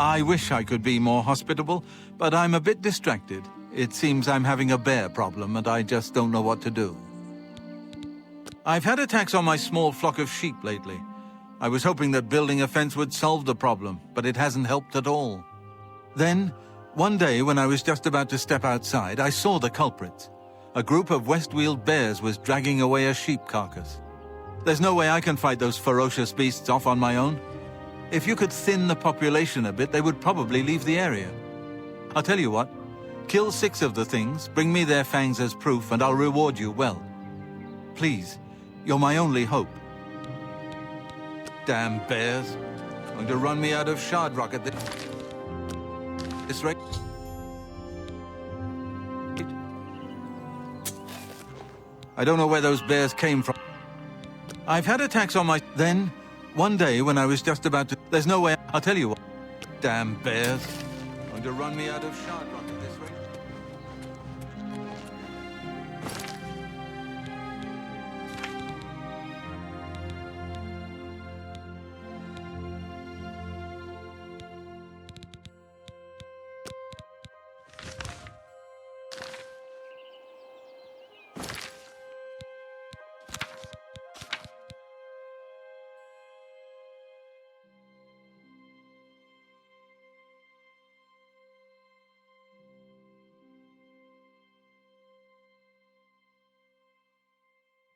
I wish I could be more hospitable, but I'm a bit distracted. It seems I'm having a bear problem and I just don't know what to do. I've had attacks on my small flock of sheep lately. I was hoping that building a fence would solve the problem, but it hasn't helped at all. Then, one day when I was just about to step outside, I saw the culprits. A group of West-wheeled bears was dragging away a sheep carcass. There's no way I can fight those ferocious beasts off on my own. If you could thin the population a bit, they would probably leave the area. I'll tell you what, kill 6 of the things, bring me their fangs as proof, and I'll reward you well. Please, you're my only hope. Damn bears. Going to run me out of shard rock at this rate. I don't know where those bears came from. I've had attacks on my... Then, one day when I was just about to... There's no way... I'll tell you what. Damn bears. Going to run me out of shard rock at this rate.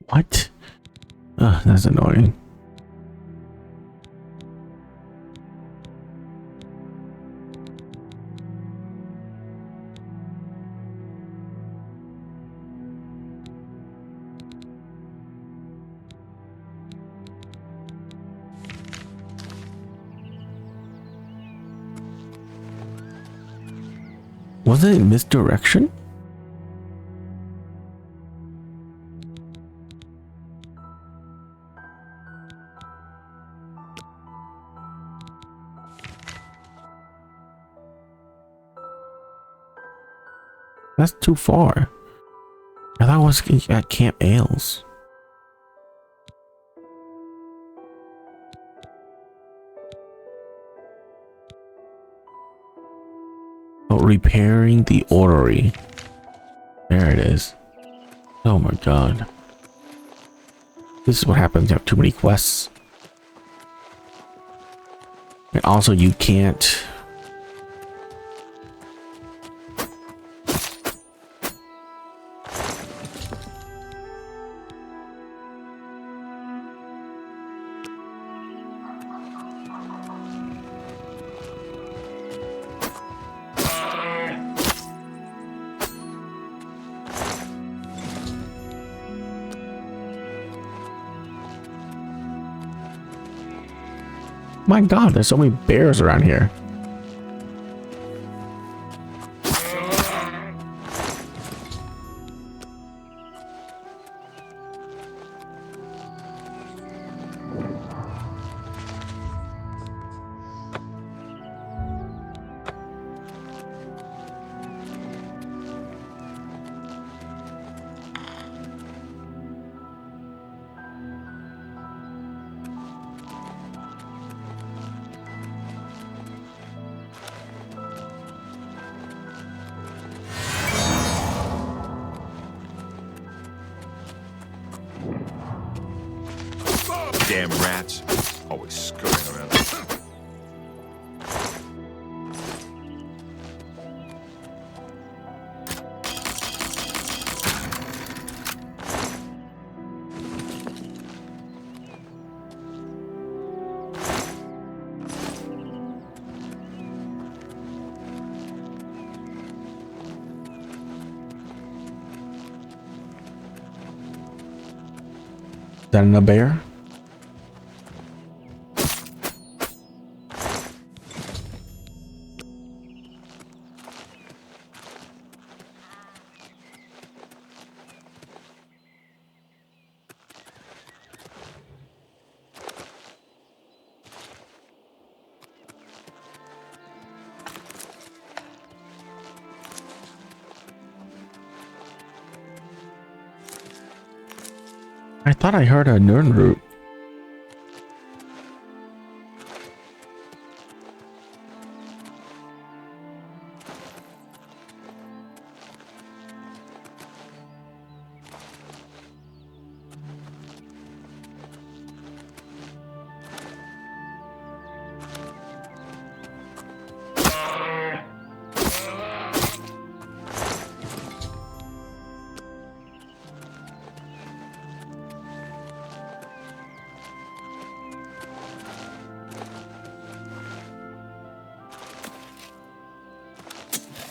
What? Ugh, that's annoying. Was it misdirection? That's too far. I thought it was at Camp Ailes. Oh, repairing the orrery. There it is. Oh my god. This is what happens when you have too many quests. And also you can't... My god, there's so many bears around here. Damn rats. Always scurrying around. Is that a bear? I thought I heard a Nernroot.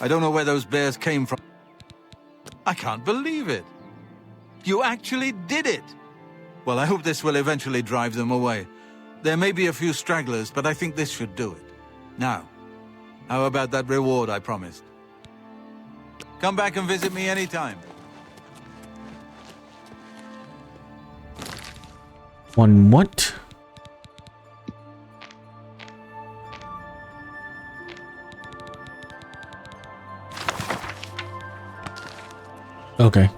I don't know where those bears came from. I can't believe it. You actually did it. Well, I hope this will eventually drive them away. There may be a few stragglers, but I think this should do it. Now, how about that reward I promised? Come back and visit me anytime. One what? Okay.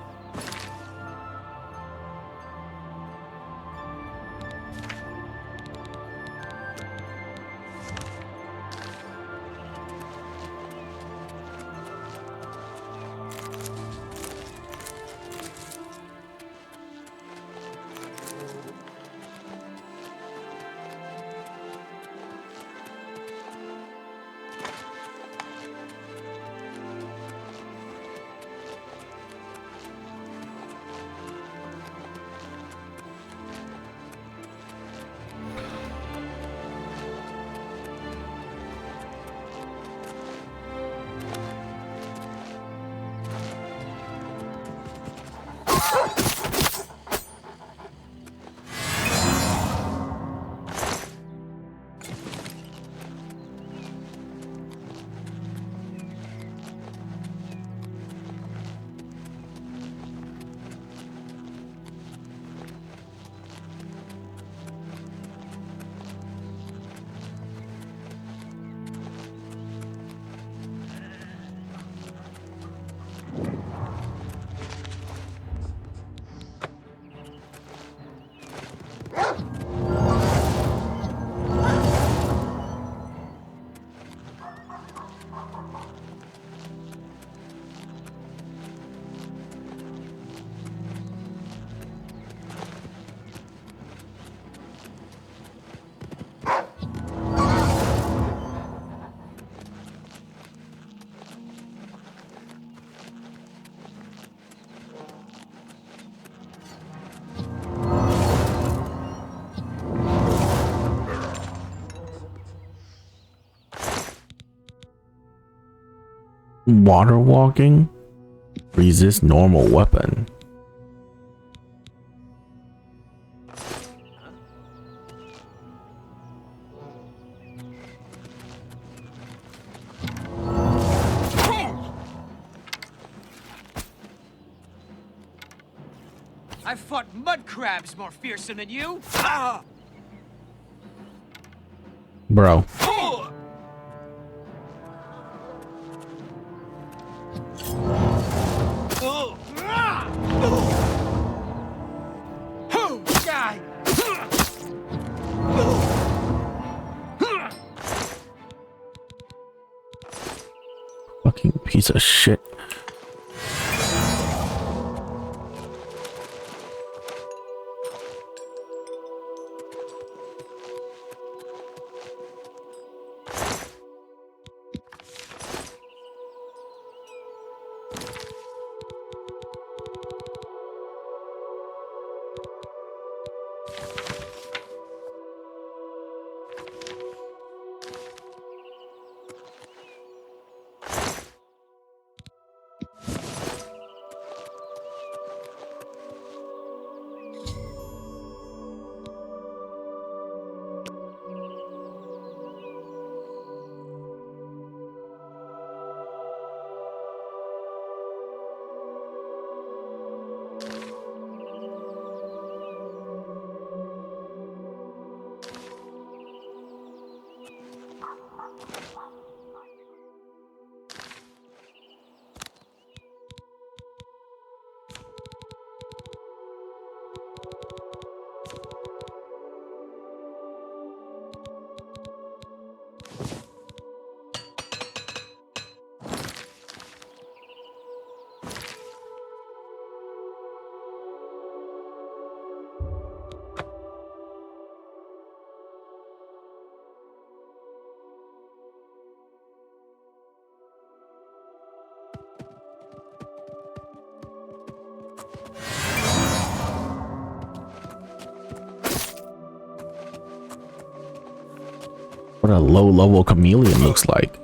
Water walking? Resist normal weapon. I've fought mud crabs more fearsome than you. Ah! Bro. Fucking piece of shit. What a low-level chameleon looks like.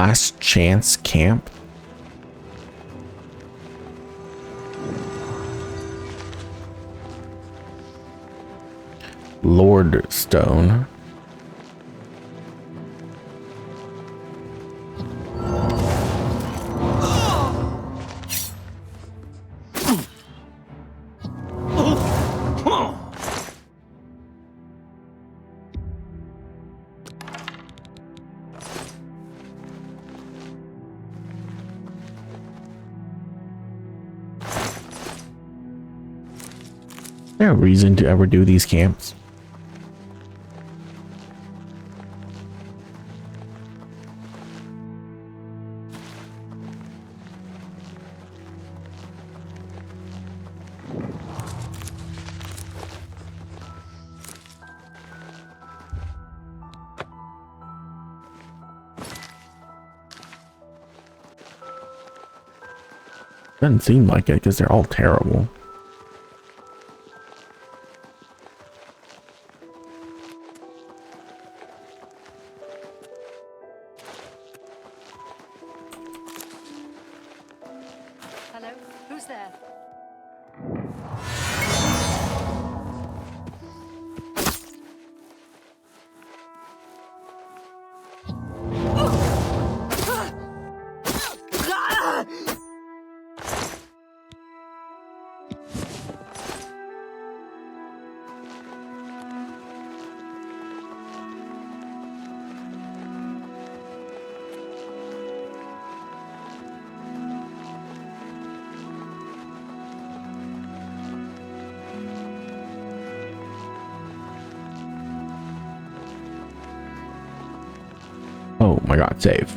Last chance camp. Lord Stone. Is there a reason to ever do these camps? Doesn't seem like it because they're all terrible. Hello? Who's there? Oh my god, save.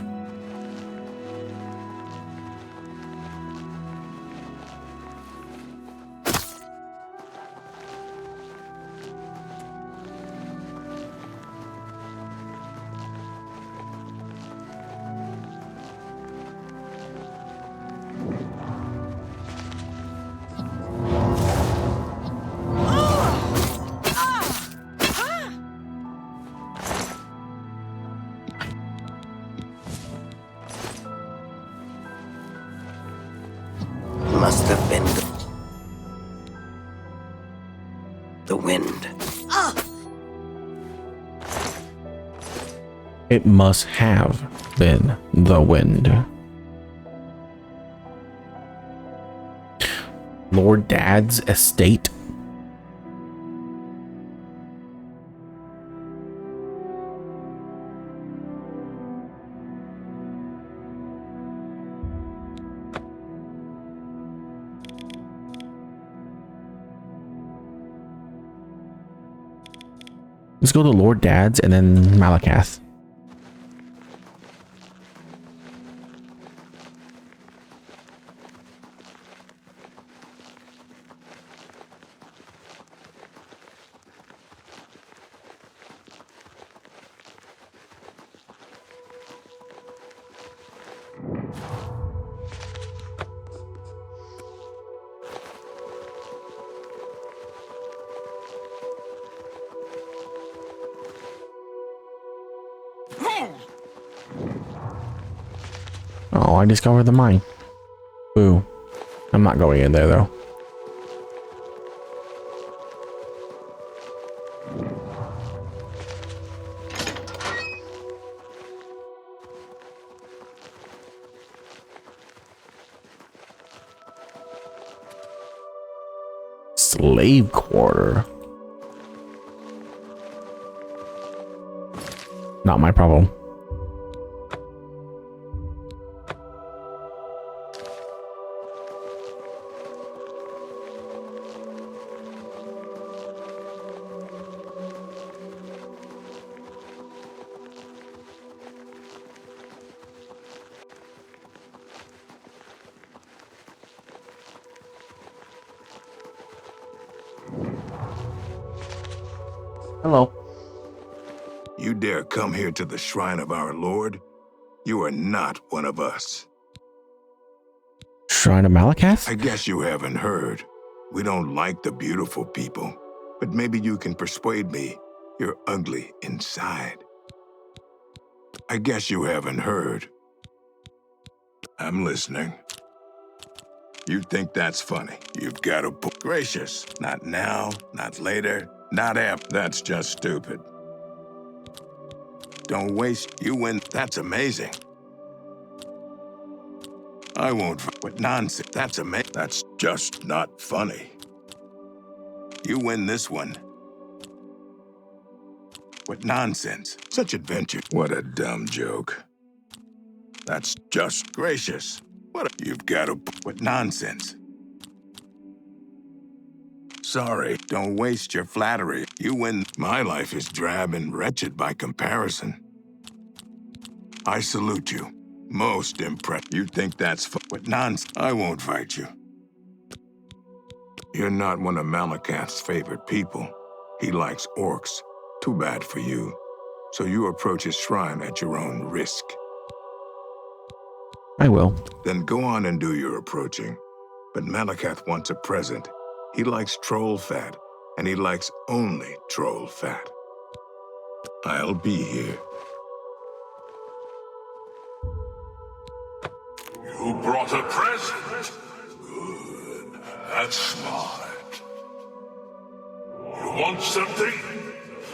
Must have been the wind. It must have been the wind. Lord Dad's estate. Let's go to Lord Dad's and then Malakath. Oh, I discovered the mine. Boo. I'm not going in there though. Slave quarter. Not my problem. Hello. You dare come here to the shrine of our Lord? You are not one of us. Shrine of Malakath? I guess you haven't heard. We don't like the beautiful people, but maybe you can persuade me you're ugly inside. I guess you haven't heard. I'm listening. You think that's funny? You've got to put gracious. Not now, not later, not after. That's just stupid. Don't waste. You win. That's amazing. I won't. What nonsense. That's amazing. That's just not funny. You win this one. What nonsense. Such adventure. What a dumb joke. That's just gracious. You've got to. What nonsense. Sorry, don't waste your flattery. You win. My life is drab and wretched by comparison. I salute you. Most impressed. You think that's what nonsense. I won't fight you. You're not one of Malakath's favorite people. He likes orcs. Too bad for you. So you approach his shrine at your own risk. I will. Then go on and do your approaching. But Malakath wants a present. He likes troll fat, and he likes only troll fat. I'll be here. You brought a present? Good. That's smart. You want something?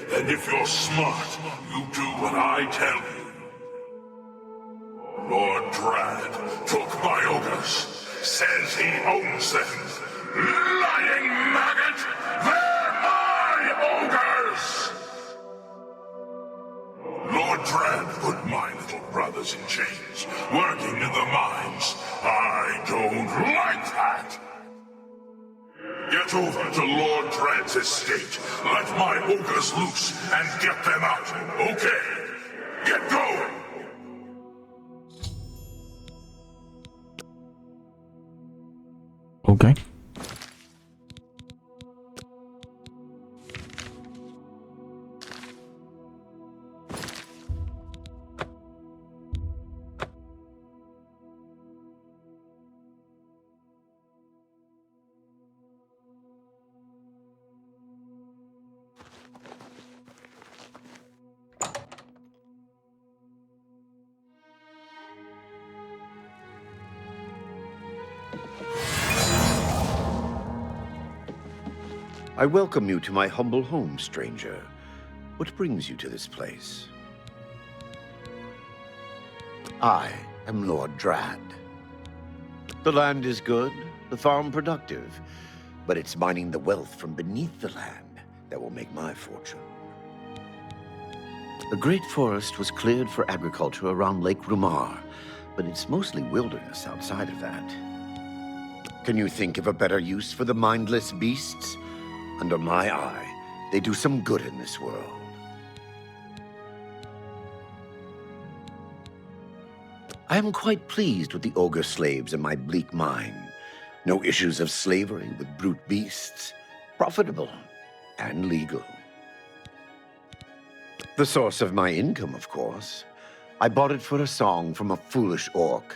Then if you're smart, you do what I tell you. Lord Drad took my ogres. Says he owns them. Lying maggot! They're my ogres! Lord Drad put my little brothers in chains, working in the mines. I don't like that! Get over to Lord Drad's estate. Let my ogres loose and get them out. Okay. Get going! Okay. I welcome you to my humble home, stranger. What brings you to this place? I am Lord Drad. The land is good, the farm productive, but it's mining the wealth from beneath the land that will make my fortune. The great forest was cleared for agriculture around Lake Rumar, but it's mostly wilderness outside of that. Can you think of a better use for the mindless beasts? Under my eye, they do some good in this world. I am quite pleased with the ogre slaves in my bleak mine. No issues of slavery with brute beasts. Profitable and legal. The source of my income, of course. I bought it for a song from a foolish orc.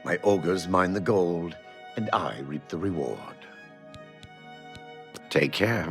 My ogres mine the gold, and I reap the reward. Take care.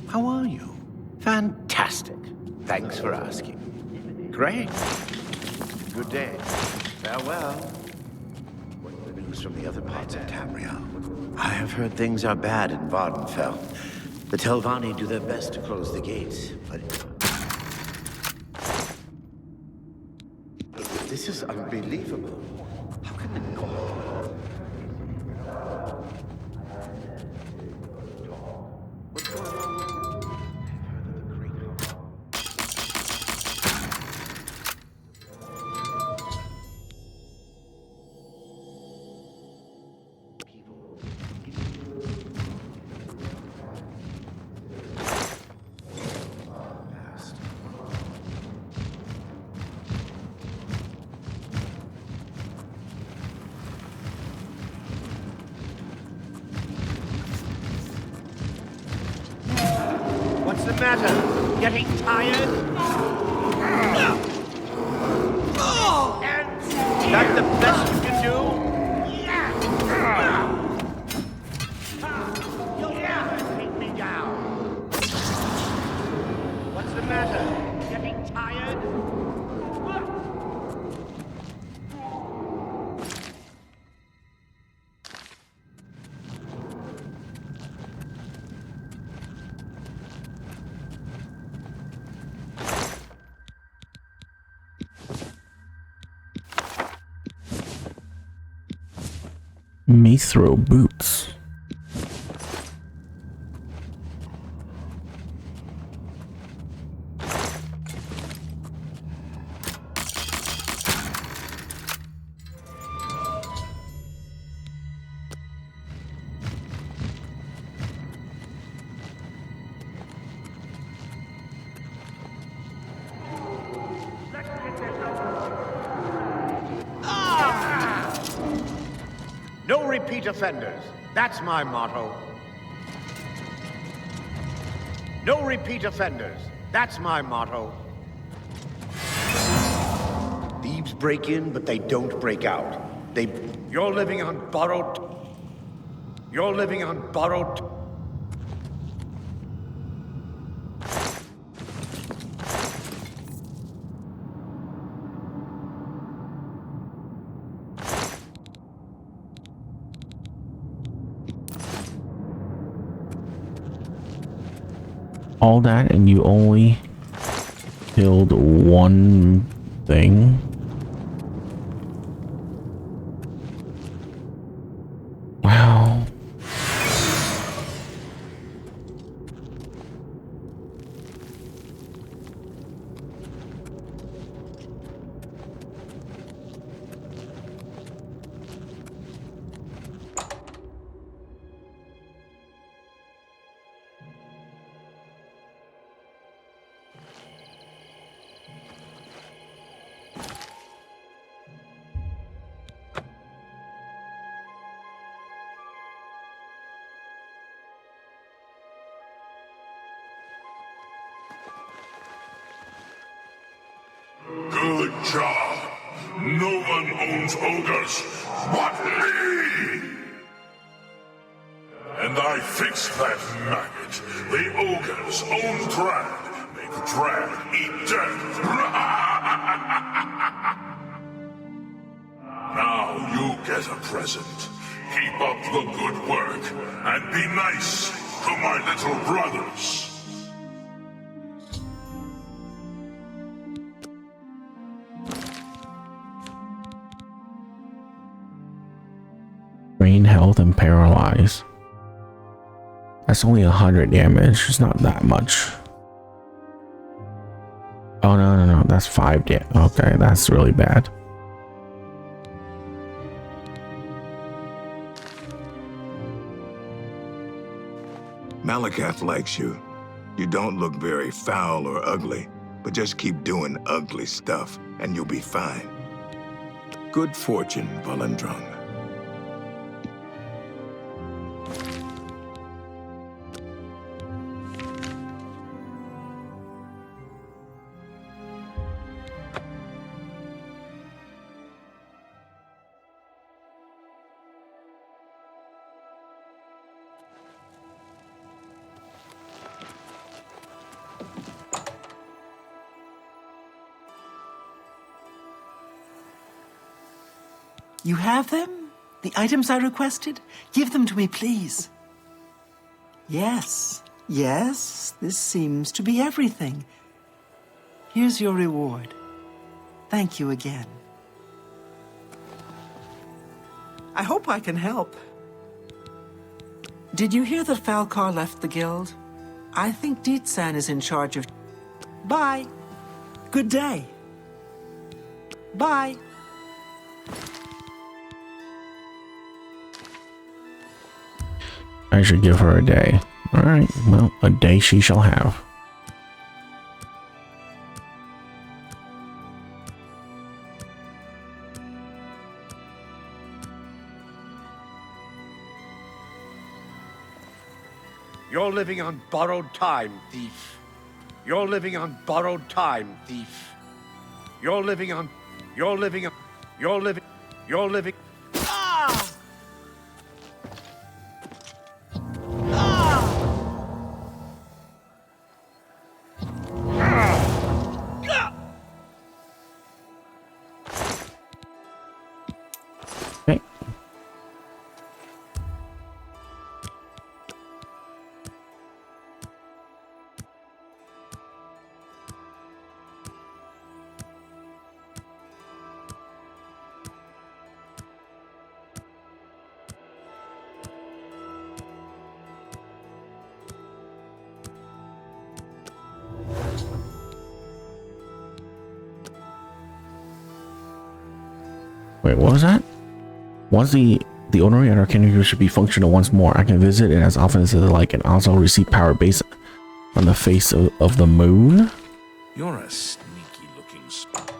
How are you? Fantastic. Thanks for asking. Great. Good day. Farewell. What's the news from the other parts of Tamriel? I have heard things are bad in Vardenfell. The Telvanni do their best to close the gates, but... This is unbelievable. How can it go? What's going on? the matter? Getting tired? And that's the best you can do? You'll never take me down. What's the matter? Getting tired? Cheathrough boots. No repeat offenders. That's my motto. No repeat offenders. That's my motto. Thieves break in, but they don't break out. You're living on borrowed... You're living on borrowed... All that and you only killed one thing? Wow. Good job. No one owns ogres but me! And I fixed that maggot. The ogres own drag. Make drag eat death. Now you get a present. Keep up the good work and be nice to my little brothers. Drain health and paralyze. That's only 100 damage. It's not that much. Oh no, that's 5 damage. Okay, that's really bad. Malakath likes you. You don't look very foul or ugly, but just keep doing ugly stuff, and you'll be fine. Good fortune, Valandrung. You have them? The items I requested? Give them to me, please. Yes, this seems to be everything. Here's your reward. Thank you again. I hope I can help. Did you hear that Falcar left the guild? I think Deetsan is in charge of... Bye. Good day. Bye. I should give her a day. Alright, well, a day she shall have. You're living on borrowed time, thief. You're living on borrowed time, thief. You're living on... You're living on... You're living... You're living... Okay. Wait, what was that? Once the ornery at Arcana should be functional once more. I can visit it as often as I like and also receive power based on the face of the moon. You're a sneaky looking spot.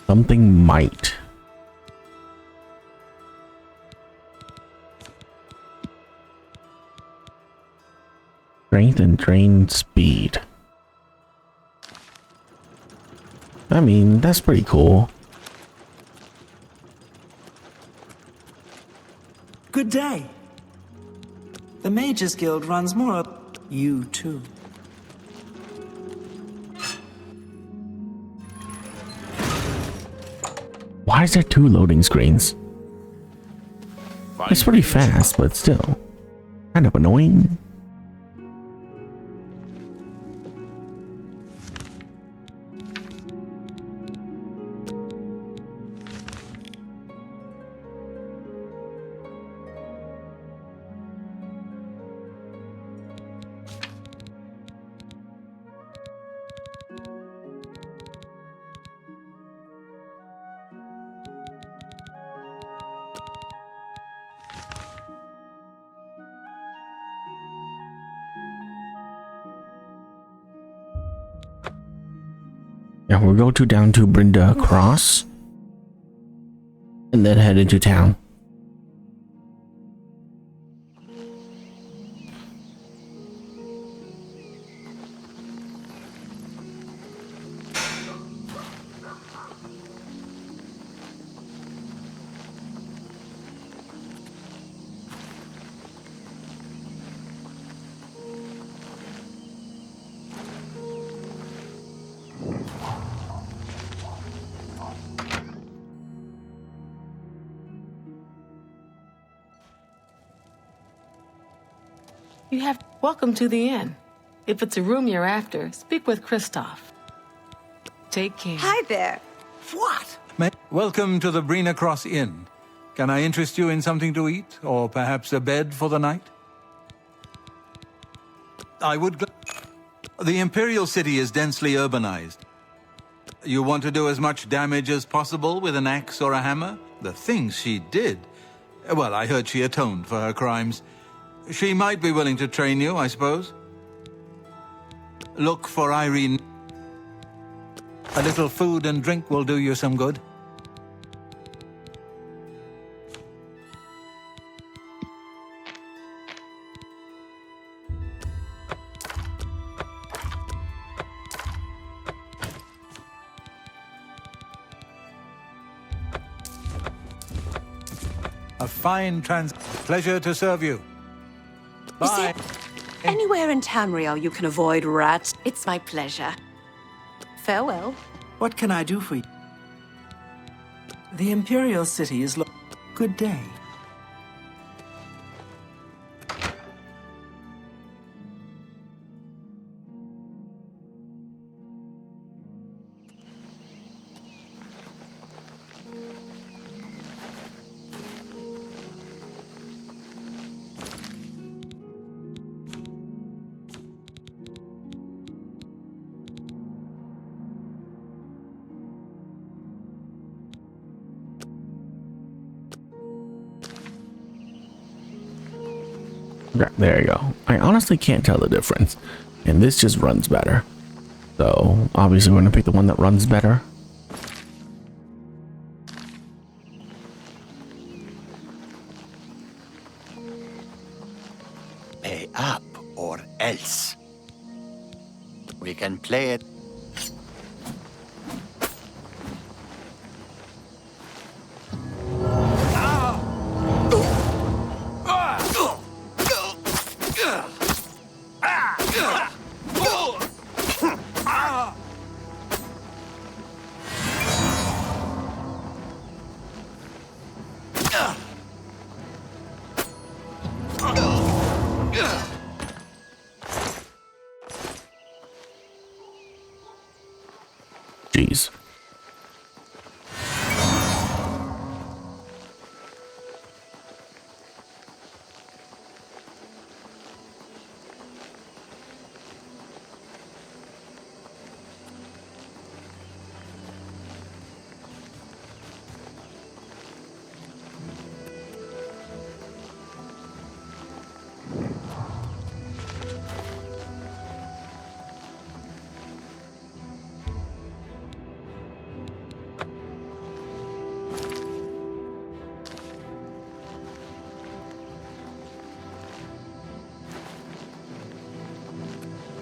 Something might. Strength and drain speed. I mean, that's pretty cool. Good day. The Mages Guild runs more up you too. Why is there 2 loading screens? It's pretty fast, but still kind of annoying. Yeah, we'll go down to Brenda Cross and then head into town. You have... Welcome to the inn. If it's a room you're after, speak with Christoph. Take care. Hi there. What? Welcome to the Brina Cross Inn. Can I interest you in something to eat, or perhaps a bed for the night? The Imperial City is densely urbanized. You want to do as much damage as possible with an axe or a hammer? The things she did. Well, I heard she atoned for her crimes. She might be willing to train you, I suppose. Look for Irene. A little food and drink will do you some good. A fine pleasure to serve you. Bye. Is there anywhere in Tamriel you can avoid rats? It's my pleasure. Farewell. What can I do for you? The Imperial City is good day. There you go. I honestly can't tell the difference. And this just runs better. So obviously we're gonna pick the one that runs better. Pay up or else. We can play it. Jeez.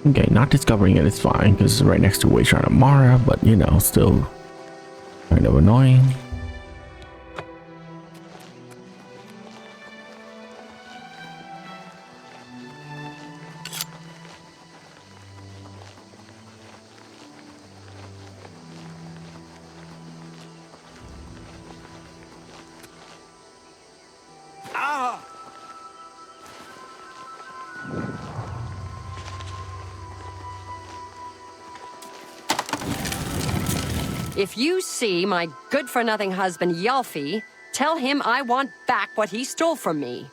Okay, not discovering it is fine because it's right next to Wayshrine Mara, but you know, still kind of annoying. If you see my good-for-nothing husband, Yalfi, tell him I want back what he stole from me.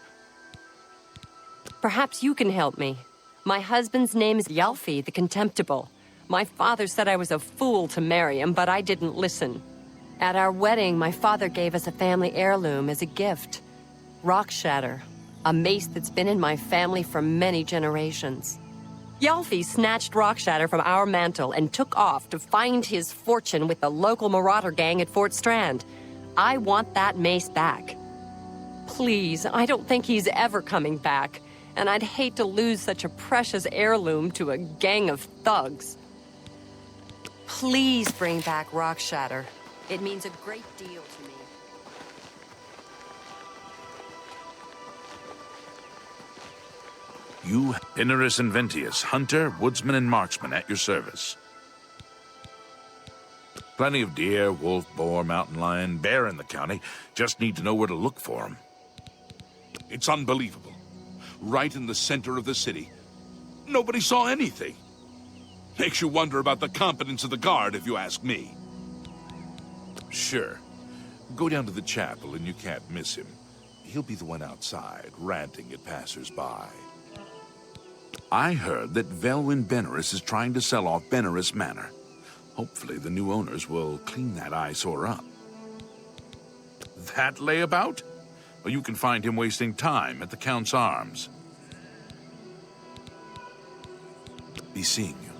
Perhaps you can help me. My husband's name is Yalfi the Contemptible. My father said I was a fool to marry him, but I didn't listen. At our wedding, my father gave us a family heirloom as a gift. Rock Shatter, a mace that's been in my family for many generations. Yalfi snatched Rock Shatter from our mantle and took off to find his fortune with the local marauder gang at Fort Strand. I want that mace back. Please, I don't think he's ever coming back, and I'd hate to lose such a precious heirloom to a gang of thugs. Please bring back Rock Shatter. It means a great deal to me. You, Innerus Inventius, hunter, woodsman, and marksman at your service. Plenty of deer, wolf, boar, mountain lion, bear in the county. Just need to know where to look for them. It's unbelievable. Right in the center of the city. Nobody saw anything. Makes you wonder about the competence of the guard, if you ask me. Sure. Go down to the chapel and you can't miss him. He'll be the one outside, ranting at passers-by. I heard that Velwyn Benerus is trying to sell off Benerus Manor. Hopefully the new owners will clean that eyesore up. That layabout? Well, you can find him wasting time at the Count's Arms. Be seeing you.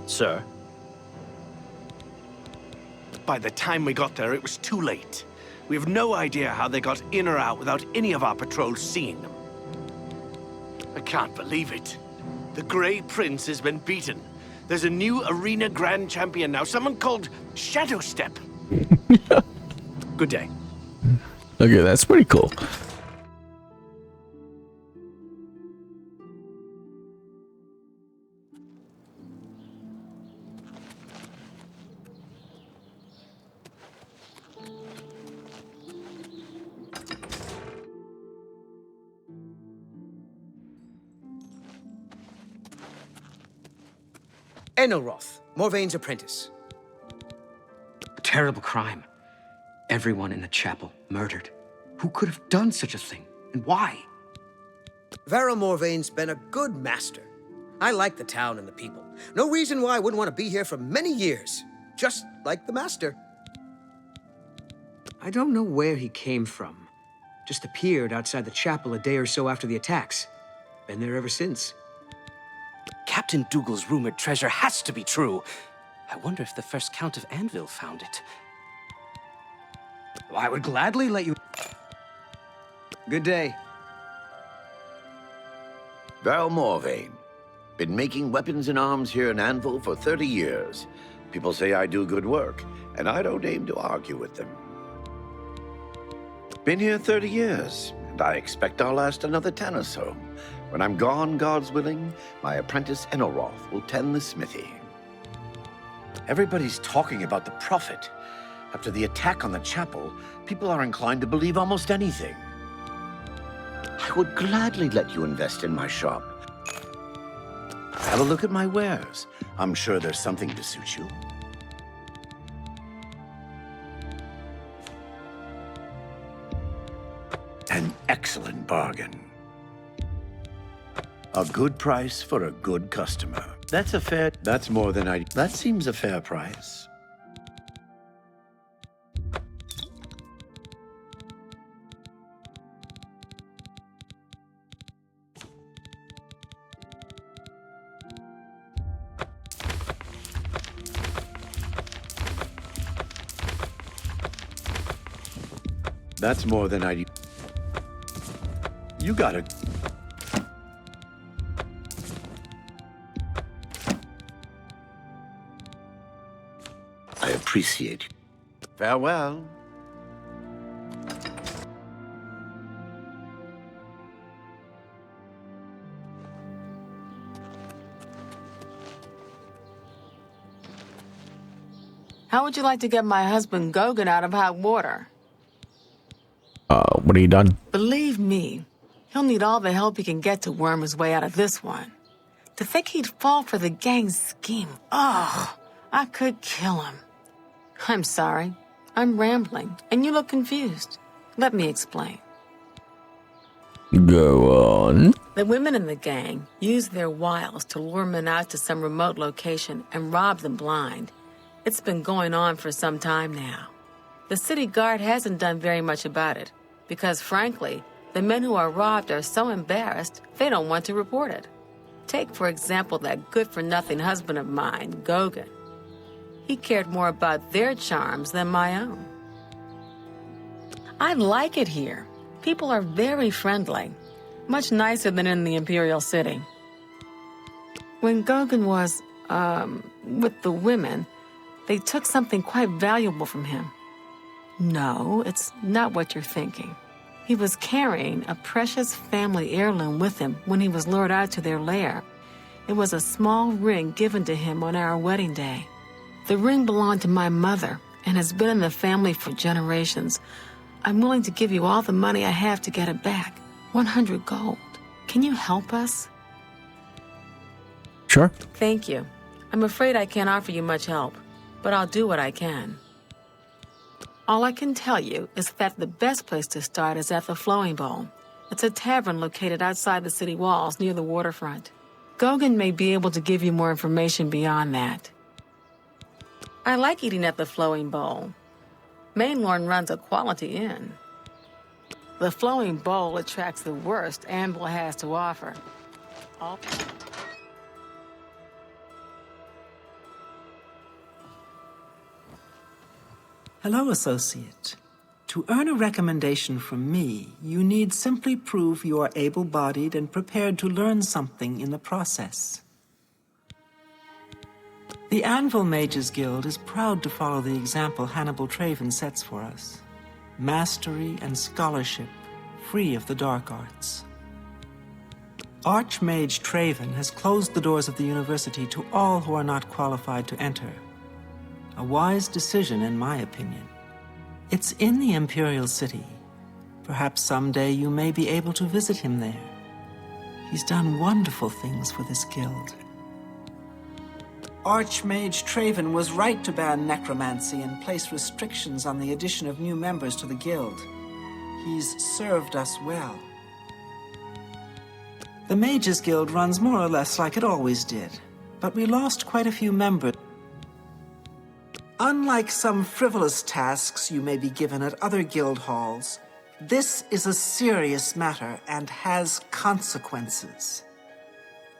Sir? By the time we got there, it was too late. We have no idea how they got in or out without any of our patrols seeing them. I can't believe it. The Grey Prince has been beaten. There's a new arena grand champion now, someone called Shadowstep. Good day. Okay, that's pretty cool. Enelroth, Morvaine's apprentice. A terrible crime. Everyone in the chapel murdered. Who could have done such a thing, and why? Varel Morvaine's been a good master. I like the town and the people. No reason why I wouldn't want to be here for many years. Just like the Master. I don't know where he came from. Just appeared outside the chapel a day or so after the attacks. Been there ever since. Captain Dougal's rumored treasure has to be true. I wonder if the first Count of Anvil found it. Well, I would gladly let you... Good day. Val Morvain. Been making weapons and arms here in Anvil for 30 years. People say I do good work, and I don't aim to argue with them. Been here 30 years, and I expect I'll last another 10 or so. When I'm gone, God's willing, my apprentice Enelroth will tend the smithy. Everybody's talking about the Prophet. After the attack on the chapel, people are inclined to believe almost anything. I would gladly let you invest in my shop. Have a look at my wares. I'm sure there's something to suit you. An excellent bargain. A good price for a good customer. That's more than that seems a fair price. That's more than You got it. I appreciate you. Farewell. How would you like to get my husband Gogan out of hot water? What have you done? Believe me, he'll need all the help he can get to worm his way out of this one. To think he'd fall for the gang's scheme. Oh, I could kill him. I'm sorry. I'm rambling, and you look confused. Let me explain. Go on. The women in the gang use their wiles to lure men out to some remote location and rob them blind. It's been going on for some time now. The city guard hasn't done very much about it, because frankly, the men who are robbed are so embarrassed they don't want to report it. Take, for example, that good-for-nothing husband of mine, Gogan. He cared more about their charms than my own. I like it here. People are very friendly, much nicer than in the Imperial City. When Gogan was, with the women, they took something quite valuable from him. No, it's not what you're thinking. He was carrying a precious family heirloom with him when he was lured out to their lair. It was a small ring given to him on our wedding day. The ring belonged to my mother and has been in the family for generations. I'm willing to give you all the money I have to get it back. 100 gold. Can you help us? Sure. Thank you. I'm afraid I can't offer you much help, but I'll do what I can. All I can tell you is that the best place to start is at the Flowing Bowl. It's a tavern located outside the city walls near the waterfront. Gogan may be able to give you more information beyond that. I like eating at the Flowing Bowl. Mainlorn runs a quality inn. The Flowing Bowl attracts the worst Anvil has to offer. Hello, associate. To earn a recommendation from me, you need simply prove you are able-bodied and prepared to learn something in the process. The Anvil Mages Guild is proud to follow the example Hannibal Traven sets for us. Mastery and scholarship, free of the dark arts. Archmage Traven has closed the doors of the university to all who are not qualified to enter. A wise decision, in my opinion. It's in the Imperial City. Perhaps someday you may be able to visit him there. He's done wonderful things for this guild. Archmage Traven was right to ban necromancy and place restrictions on the addition of new members to the guild. He's served us well. The Mages Guild runs more or less like it always did. but we lost quite a few members. Unlike some frivolous tasks you may be given at other guild halls, this is a serious matter and has consequences.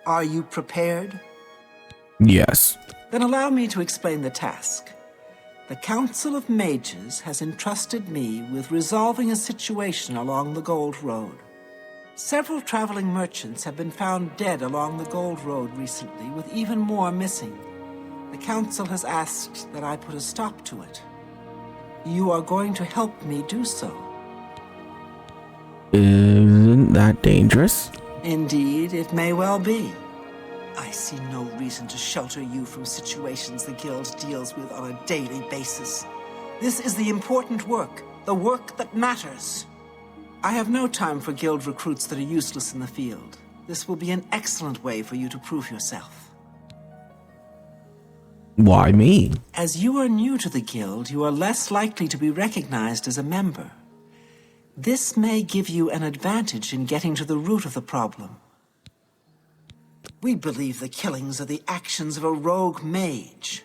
Are you prepared? Yes. Then allow me to explain the task. The Council of Mages has entrusted me with resolving a situation along the Gold Road. Several traveling merchants have been found dead along the Gold Road recently, with even more missing. The Council has asked that I put a stop to it. You are going to help me do so. Isn't that dangerous? Indeed, it may well be. I see no reason to shelter you from situations the Guild deals with on a daily basis. This is the important work, the work that matters. I have no time for Guild recruits that are useless in the field. This will be an excellent way for you to prove yourself. Why me? As you are new to the Guild, you are less likely to be recognized as a member. This may give you an advantage in getting to the root of the problem. We believe the killings are the actions of a rogue mage.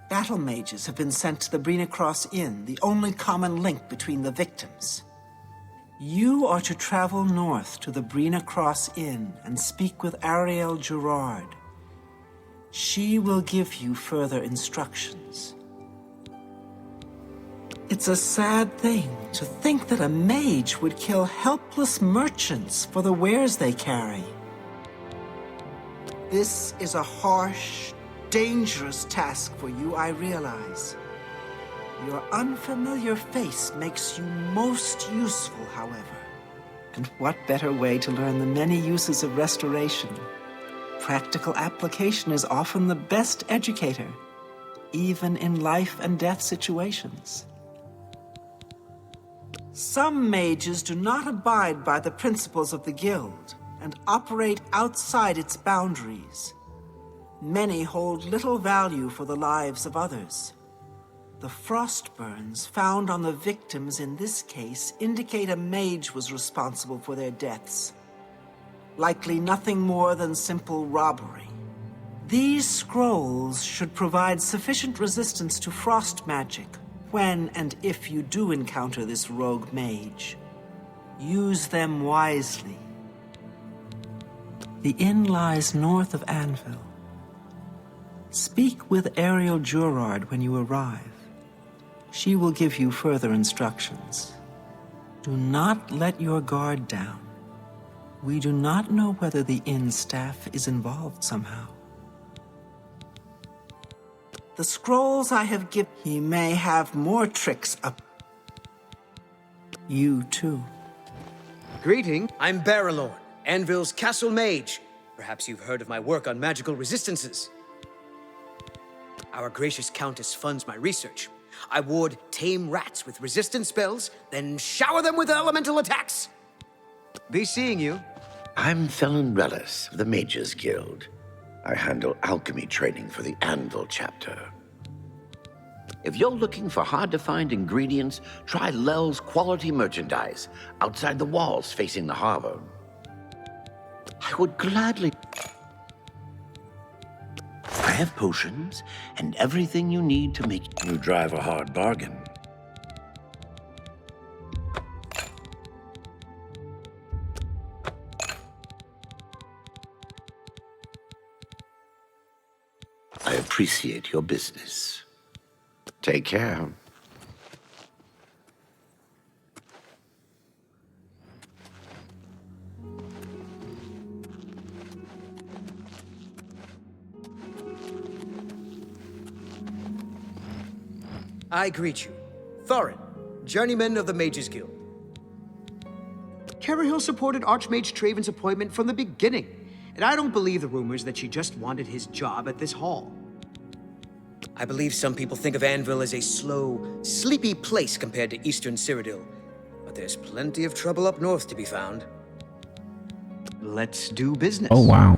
Battle mages have been sent to the Brina Cross Inn, the only common link between the victims. You are to travel north to the Brina Cross Inn and speak with Ariel Gerard. She will give you further instructions. It's a sad thing to think that a mage would kill helpless merchants for the wares they carry. This is a harsh, dangerous task for you, I realize. Your unfamiliar face makes you most useful, however. And what better way to learn the many uses of restoration? Practical application is often the best educator, even in life and death situations. Some mages do not abide by the principles of the Guild and operate outside its boundaries. Many hold little value for the lives of others. The frost burns found on the victims in this case indicate a mage was responsible for their deaths. Likely nothing more than simple robbery. These scrolls should provide sufficient resistance to frost magic when and if you do encounter this rogue mage. Use them wisely. The inn lies north of Anvil. Speak with Ariel Gerard when you arrive. She will give you further instructions. Do not let your guard down. We do not know whether the inn staff is involved somehow. The scrolls I have given, he may have more tricks up. You too. Greeting, I'm Baralorn, Anvil's castle mage. Perhaps you've heard of my work on magical resistances. Our gracious countess funds my research. I ward tame rats with resistant spells, then shower them with elemental attacks. Be seeing you. I'm Felon Relis of the Mages Guild. I handle alchemy training for the Anvil chapter. If you're looking for hard-to-find ingredients, try Lel's quality merchandise outside the walls facing the harbor. I would gladly... I have potions and everything you need to make you drive a hard bargain. I appreciate your business. Take care. I greet you, Thorin, journeyman of the Mages Guild. Carahill supported Archmage Traven's appointment from the beginning, and I don't believe the rumors that she just wanted his job at this hall. I believe some people think of Anvil as a slow, sleepy place compared to Eastern Cyrodiil, but there's plenty of trouble up north to be found. Let's do business. Oh, wow.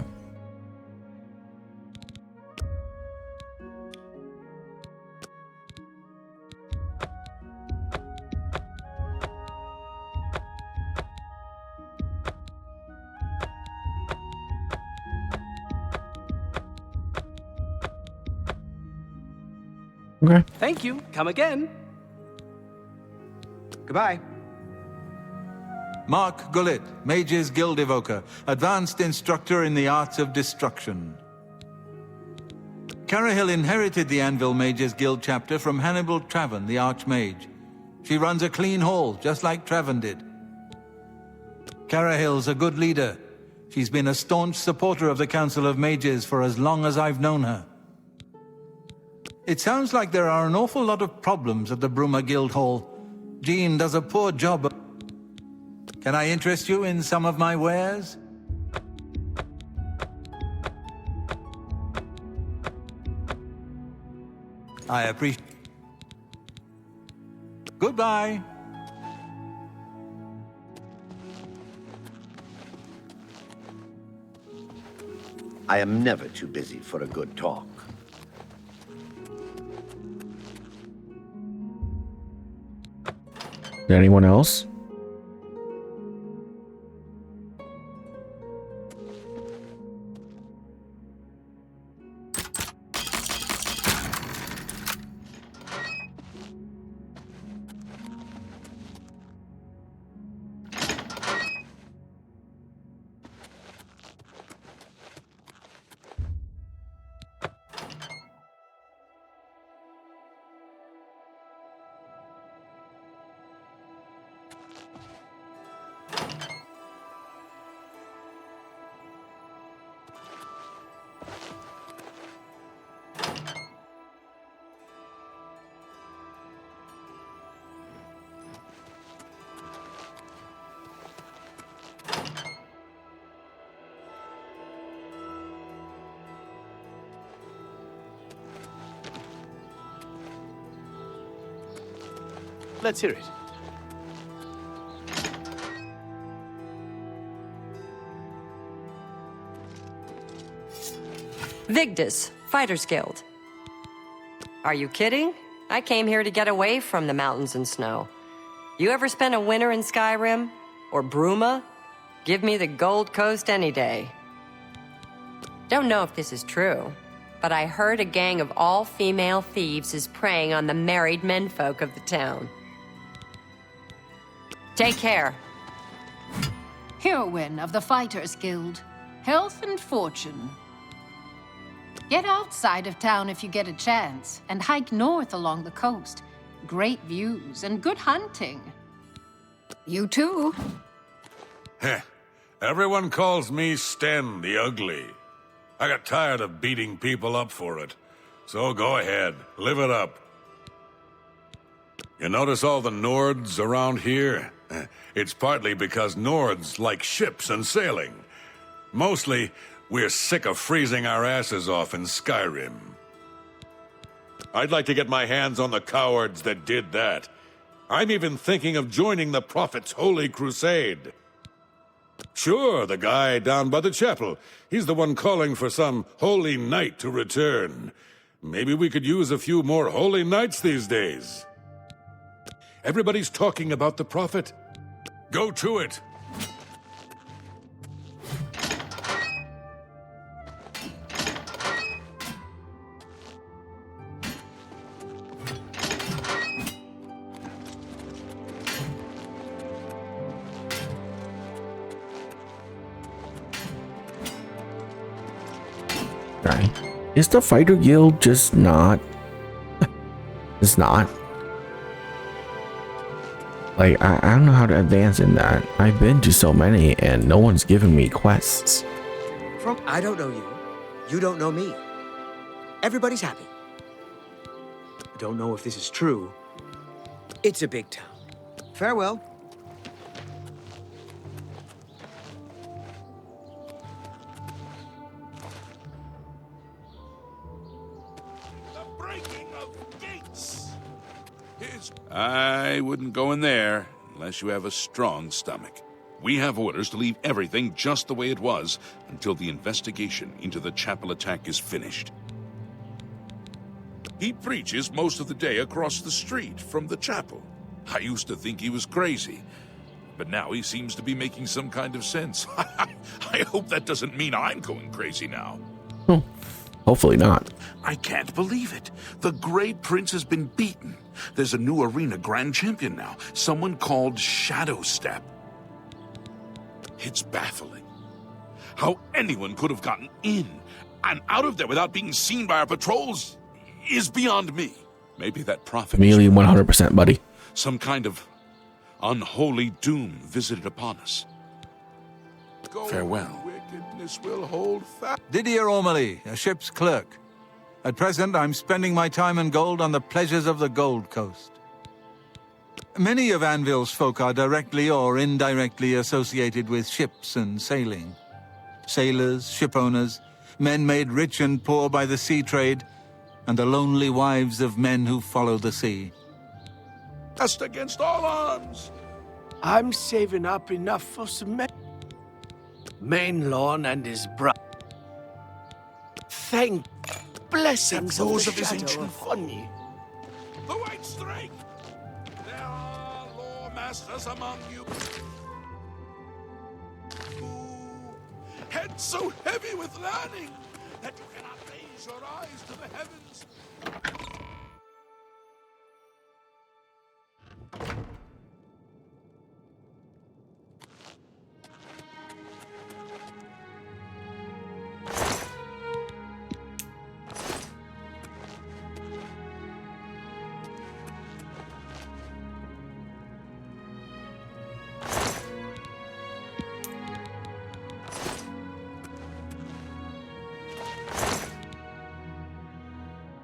Okay. Thank you. Come again. Goodbye. Mark Gullet, Mage's Guild Evoker, Advanced Instructor in the Arts of Destruction. Carahill inherited the Anvil Mages Guild chapter from Hannibal Traven, the Archmage. She runs a clean hall, just like Traven did. Carahill's a good leader. She's been a staunch supporter of the Council of Mages for as long as I've known her. It sounds like there are an awful lot of problems at the Bruma Guild Hall. Jean does a poor job of... Can I interest you in some of my wares? I appreciate... Goodbye. I am never too busy for a good talk. Is there anyone else? Let's hear it. Vigdis, Fighters Guild. Are you kidding? I came here to get away from the mountains and snow. You ever spent a winter in Skyrim? Or Bruma? Give me the Gold Coast any day. Don't know if this is true, but I heard a gang of all-female thieves is preying on the married menfolk of the town. Take care. Heroine of the Fighters Guild. Health and fortune. Get outside of town if you get a chance, and hike north along the coast. Great views and good hunting. You too. Heh. Everyone calls me Sten the Ugly. I got tired of beating people up for it. So go ahead, live it up. You notice all the Nords around here? It's partly because Nords like ships and sailing. Mostly, we're sick of freezing our asses off in Skyrim. I'd like to get my hands on the cowards that did that. I'm even thinking of joining the Prophet's Holy Crusade. Sure, the guy down by the chapel. He's the one calling for some holy knight to return. Maybe we could use a few more holy knights these days. Everybody's talking about the Prophet. Go to it. Right. Is the Fighter Guild just not? It's not. Like, I don't know how to advance in that. I've been to so many and no one's given me quests. I don't know you. You don't know me. Everybody's happy. Don't know if this is true. It's a big town. Farewell. I wouldn't go in there unless you have a strong stomach. We have orders to leave everything just the way it was until the investigation into the chapel attack is finished. He preaches most of the day across the street from the chapel. I used to think he was crazy, but now he seems to be making some kind of sense. I hope that doesn't mean I'm going crazy now. Hopefully not. I can't believe it. The Grey Prince has been beaten. There's a new arena grand champion now, someone called Shadowstep. It's baffling. How anyone could have gotten in and out of there without being seen by our patrols is beyond me. Maybe that prophet... Immediately 100%, buddy. Some kind of unholy doom visited upon us. Farewell. Wickedness will hold fast. Didier Ormely, a ship's clerk. At present, I'm spending my time and gold on the pleasures of the Gold Coast. Many of Anvil's folk are directly or indirectly associated with ships and sailing. Sailors, ship owners, men made rich and poor by the sea trade, and the lonely wives of men who follow the sea. Cast against all odds. I'm saving up enough for some Mainlawn and his brother. Thank blessings And those of of his shadow ancient upon you. The White Strike! There are lore masters among you. Ooh, head so heavy with learning that you cannot raise your eyes to the heavens.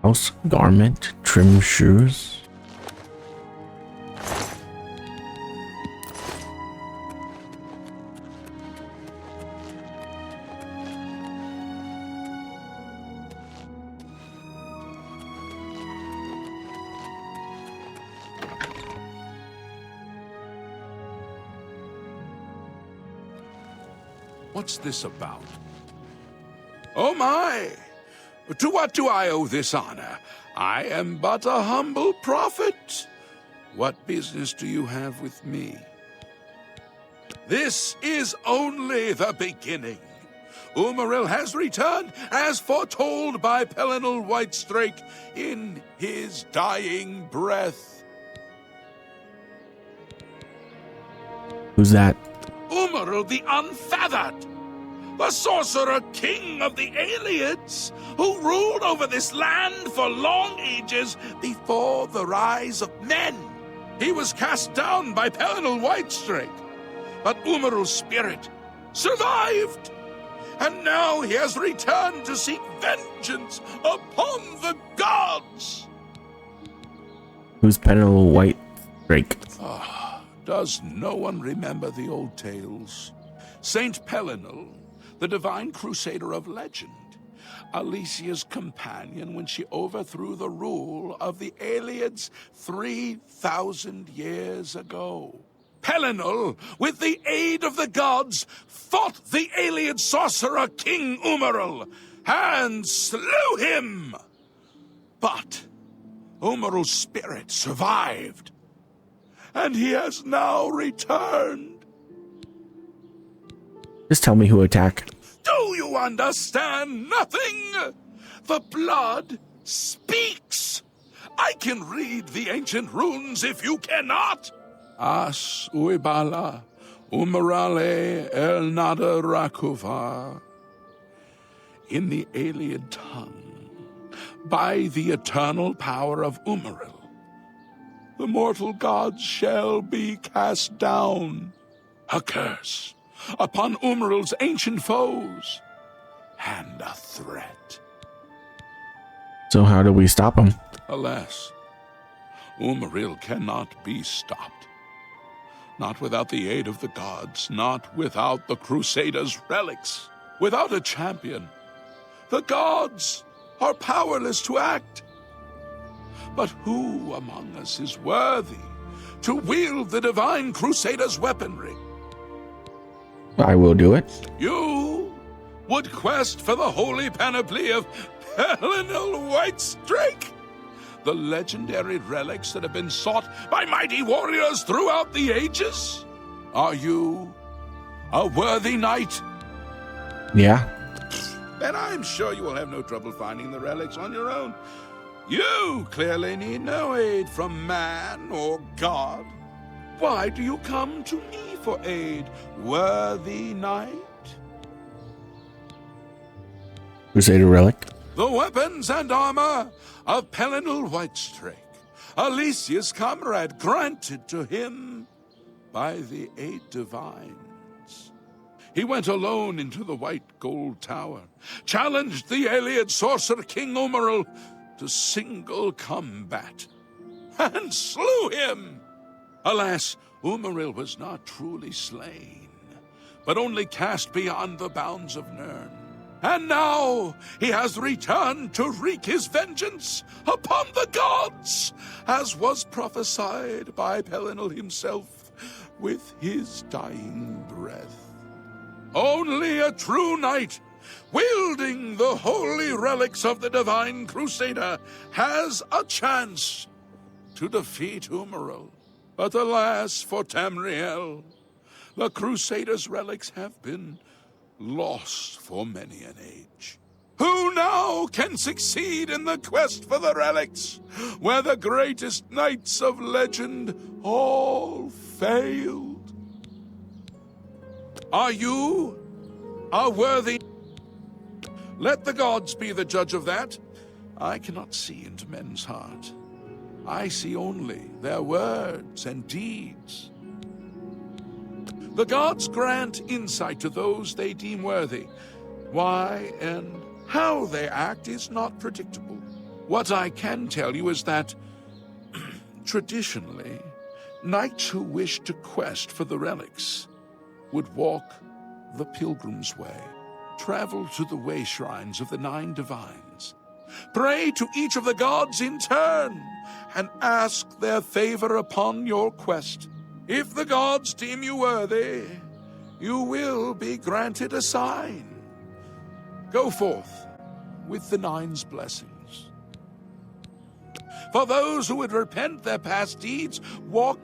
House garment, trim shoes. What's this about? Oh my! To what do I owe this honor? I am but a humble prophet. What business do you have with me? This is only the beginning. Umaril has returned, as foretold by Pelinal Whitestrake in his dying breath. Who's that? Umaril the Unfeathered, the sorcerer king of the Aliots, who ruled over this land for long ages before the rise of men. He was cast down by Pelinal Whitestrake, but Umaril's spirit survived, and now he has returned to seek vengeance upon the gods. Who's Pelinal Whitestrake? Does no one remember the old tales? Saint Pelinal, the divine crusader of legend, Alicia's companion when she overthrew the rule of the Aliots 3,000 years ago. Pelinal, with the aid of the gods, fought the Aliot sorcerer King Umaril and slew him. But Umaril's spirit survived, and he has now returned. Just tell me who attacked. Do you understand nothing? The blood speaks. I can read the ancient runes if you cannot. As uibala, umarale el nada rakuva. In the alien tongue, by the eternal power of Umaril, the mortal gods shall be cast down. A curse upon Umaril's ancient foes, and a threat. So how do we stop him? Alas, Umaril cannot be stopped. Not without the aid of the gods, not without the Crusaders' relics. Without a champion, the gods are powerless to act. But who among us is worthy to wield the divine Crusaders' weaponry? I will do it. You would quest for the holy panoply of Pelinal Whitestrake, the legendary relics that have been sought by mighty warriors throughout the ages? Are you a worthy knight? Yeah. then I'm sure you will have no trouble finding the relics on your own. You clearly need no aid from man or God. Why do you come to me for aid, worthy knight? Crusader relic. The weapons and armor of Pelinal Whitestrake, Alicia's comrade, granted to him by the 8 divines. He went alone into the White Gold Tower, challenged the alien sorcerer King Umaril to single combat, and slew him. Alas, Umaril was not truly slain, but only cast beyond the bounds of Nirn. And now he has returned to wreak his vengeance upon the gods, as was prophesied by Pelinal himself with his dying breath. Only a true knight, wielding the holy relics of the Divine Crusader, has a chance to defeat Umaril. But alas for Tamriel, the Crusader's relics have been lost for many an age. Who now can succeed in the quest for the relics, where the greatest knights of legend all failed? Are you a worthy? Let the gods be the judge of that. I cannot see into men's heart. I see only their words and deeds. The gods grant insight to those they deem worthy. Why and how they act is not predictable. What I can tell you is that, traditionally, knights who wished to quest for the relics would walk the pilgrim's way, travel to the way shrines of the 9 divines, pray to each of the gods in turn, and ask their favor upon your quest. If the gods deem you worthy, you will be granted a sign. Go forth with the 9's blessings. For those who would repent their past deeds, walking